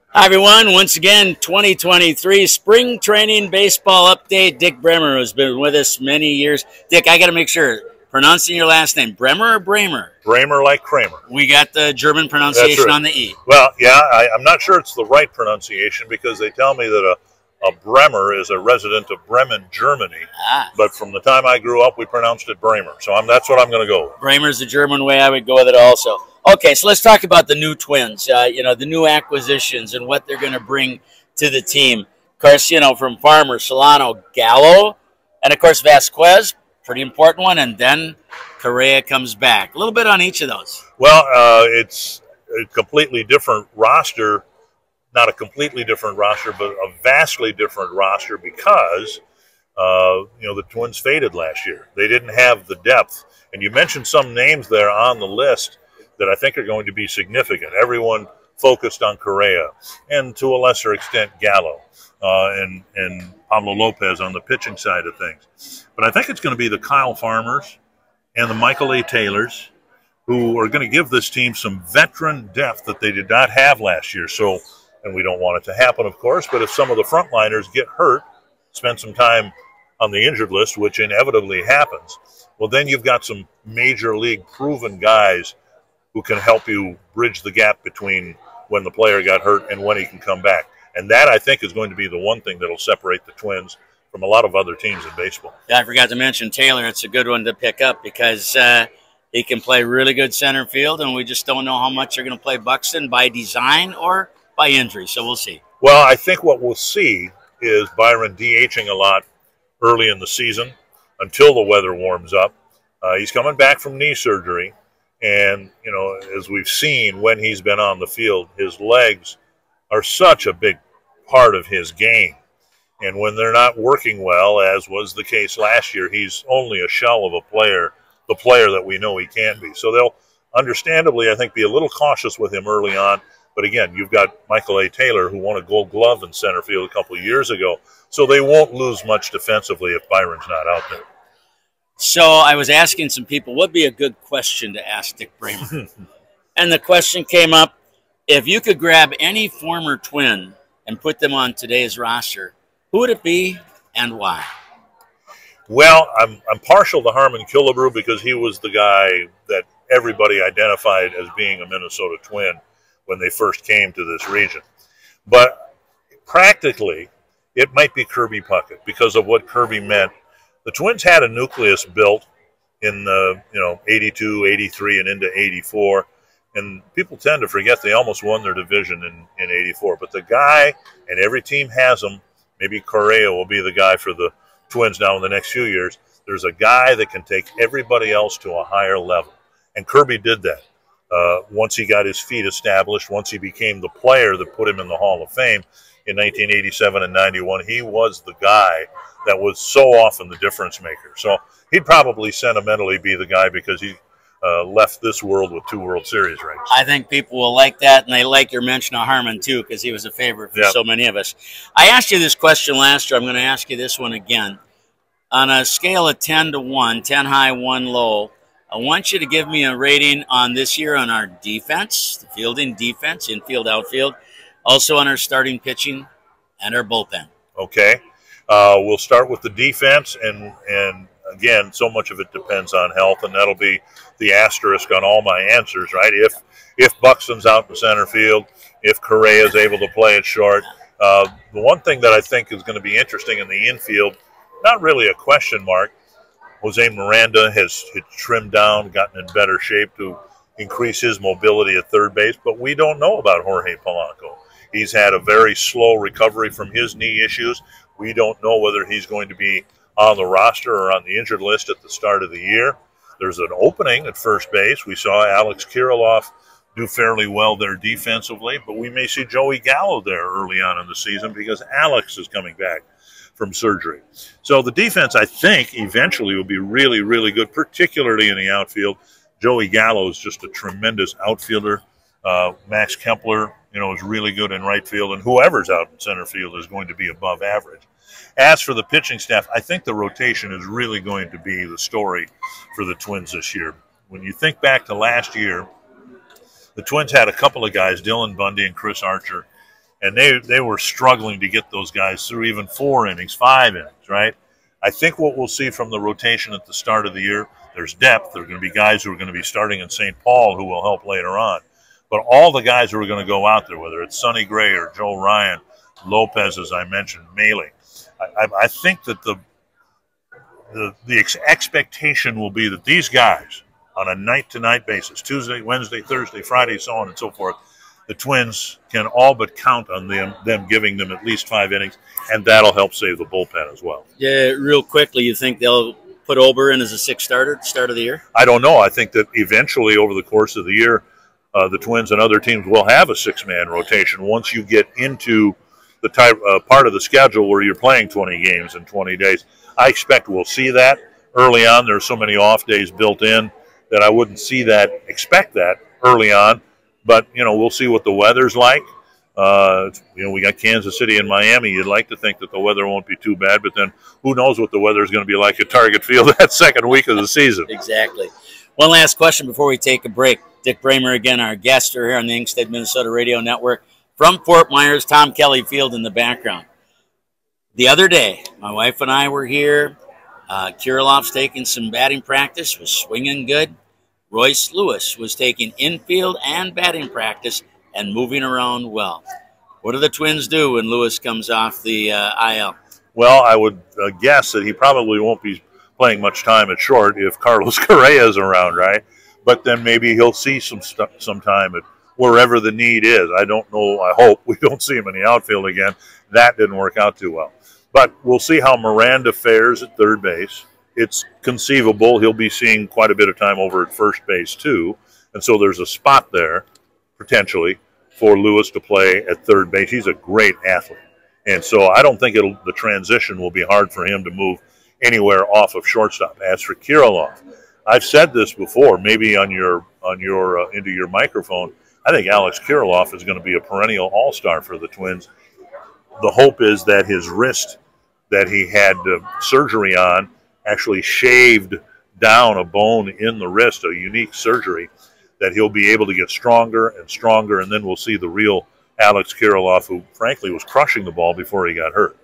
Hi, everyone. Once again, 2023 Spring Training Baseball Update. Dick Bremer has been with us many years. Dick, I got to make sure, pronouncing your last name, Bremer or Bremer? Bremer like Kramer. We got the German pronunciation right. on the E. Well, yeah, I'm not sure it's the right pronunciation because they tell me that a Bremer is a resident of Bremen, Germany. But from the time I grew up, we pronounced it Bremer. So that's what I'm going to go with. Bremer's the German way. I would go with it also. Okay, so let's talk about the new Twins, the new acquisitions and what they're going to bring to the team. Of course, from Farmer, Solano, Gallo, and, of course, Vasquez, pretty important one, and then Correa comes back. A little bit on each of those. Well, it's a completely different roster, not a completely different roster, but a vastly different roster because, the Twins faded last year. They didn't have the depth. And you mentioned some names there on the list that I think are going to be significant. Everyone focused on Correa and to a lesser extent Gallo and Pablo Lopez on the pitching side of things. But I think it's going to be the Kyle Farmers and the Michael A. Taylors who are going to give this team some veteran depth that they did not have last year. So, and we don't want it to happen, of course, but if some of the frontliners get hurt, spend some time on the injured list, which inevitably happens, well, then you've got some major league proven guys who can help you bridge the gap between when the player got hurt and when he can come back. And that, I think, is going to be the one thing that will separate the Twins from a lot of other teams in baseball. Yeah, I forgot to mention Taylor. It's a good one to pick up because he can play really good center field, and we just don't know how much they're going to play Buxton by design or by injury, so we'll see. Well, I think what we'll see is Byron DHing a lot early in the season until the weather warms up. He's coming back from knee surgery. And, as we've seen when he's been on the field, his legs are such a big part of his game. And when they're not working well, as was the case last year, he's only a shell of a player, the player that we know he can be. So they'll understandably, I think, be a little cautious with him early on. But again, you've got Michael A. Taylor, who won a Gold Glove in center field a couple of years ago. So they won't lose much defensively if Byron's not out there. So I was asking some people, what would be a good question to ask Dick Bremer? And the question came up, if you could grab any former Twin and put them on today's roster, who would it be and why? Well, I'm partial to Harmon Killebrew because he was the guy that everybody identified as being a Minnesota Twin when they first came to this region. But practically, it might be Kirby Puckett because of what Kirby meant. The Twins had a nucleus built in 82, 83, and into 84, and people tend to forget they almost won their division in 84. But the guy, and every team has him, maybe Correa will be the guy for the Twins now in the next few years. There's a guy that can take everybody else to a higher level, and Kirby did that. Once he got his feet established, once he became the player that put him in the Hall of Fame in 1987 and 91, he was the guy that was so often the difference maker. So he'd probably sentimentally be the guy because he left this world with 2 World Series rings. I think people will like that, and they like your mention of Harmon, too, because he was a favorite for so many of us. I asked you this question last year. I'm going to ask you this one again. On a scale of 10 to 1, 10 high, 1 low, I want you to give me a rating on this year on our defense, the fielding defense, infield, outfield, also on our starting pitching and our bullpen. Okay. We'll start with the defense, and again, so much of it depends on health, and that'll be the asterisk on all my answers, right? If Buxton's out in center field, if Correa is able to play it short. The one thing that I think is going to be interesting in the infield, not really a question mark, Jose Miranda has trimmed down, gotten in better shape to increase his mobility at third base, but we don't know about Jorge Polanco. He's had a very slow recovery from his knee issues. We don't know whether he's going to be on the roster or on the injured list at the start of the year. There's an opening at first base. We saw Alex Kirilloff do fairly well there defensively, but we may see Joey Gallo there early on in the season because Alex is coming back from surgery. So the defense, I think, eventually will be really, really good, particularly in the outfield. Joey Gallo is just a tremendous outfielder. Max Kempler, is really good in right field, and whoever's out in center field is going to be above average. As for the pitching staff, I think the rotation is really going to be the story for the Twins this year. When you think back to last year, the Twins had a couple of guys, Dylan Bundy and Chris Archer, and they were struggling to get those guys through even 4 innings, 5 innings, right? I think what we'll see from the rotation at the start of the year, there's depth. There are going to be guys who are going to be starting in St. Paul who will help later on. But all the guys who are going to go out there, whether it's Sonny Gray or Joe Ryan, Lopez, as I mentioned, Maley, I think that the expectation will be that these guys, on a night-to-night basis, Tuesday, Wednesday, Thursday, Friday, so on and so forth, the Twins can all but count on them giving them at least 5 innings, and that'll help save the bullpen as well. Yeah, real quickly, you think they'll put Ober in as a 6th starter at the start of the year? I don't know. I think that eventually, over the course of the year, the Twins and other teams will have a 6-man rotation once you get into the part of the schedule where you're playing 20 games in 20 days. I expect we'll see that early on. There's so many off days built in that I wouldn't expect that early on. But, we'll see what the weather's like. We got Kansas City and Miami. You'd like to think that the weather won't be too bad, but then who knows what the weather is going to be like at Target Field that second week of the season. Exactly. One last question before we take a break. Dick Bremer, again, our guest here on the Inkstead, Minnesota Radio Network from Fort Myers, Tom Kelly Field in the background. The other day, my wife and I were here. Kirilloff's taking some batting practice, was swinging good. Royce Lewis was taking infield and batting practice and moving around well. What do the Twins do when Lewis comes off the IL? Well, I would guess that he probably won't be playing much time at short if Carlos Correa is around, right? But then maybe he'll see some time at wherever the need is. I don't know. I hope we don't see him in the outfield again. That didn't work out too well. But we'll see how Miranda fares at third base. It's conceivable he'll be seeing quite a bit of time over at first base too. And so there's a spot there, potentially, for Lewis to play at third base. He's a great athlete. And so I don't think the transition will be hard for him to move anywhere off of shortstop. As for Kirilloff, I've said this before, maybe on your into your microphone. I think Alex Kirilloff is going to be a perennial all-star for the Twins. The hope is that his wrist that he had surgery on actually shaved down a bone in the wrist, a unique surgery, that he'll be able to get stronger and stronger, and then we'll see the real Alex Kirilloff, who frankly was crushing the ball before he got hurt.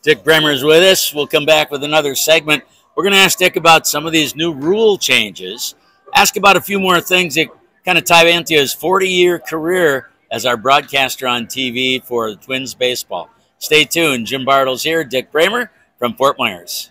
Dick Bremer is with us. We'll come back with another segment. We're going to ask Dick about some of these new rule changes, ask about a few more things that kind of tie into his 40-year career as our broadcaster on TV for the Twins baseball. Stay tuned. Jim Bartles here, Dick Bremer from Fort Myers.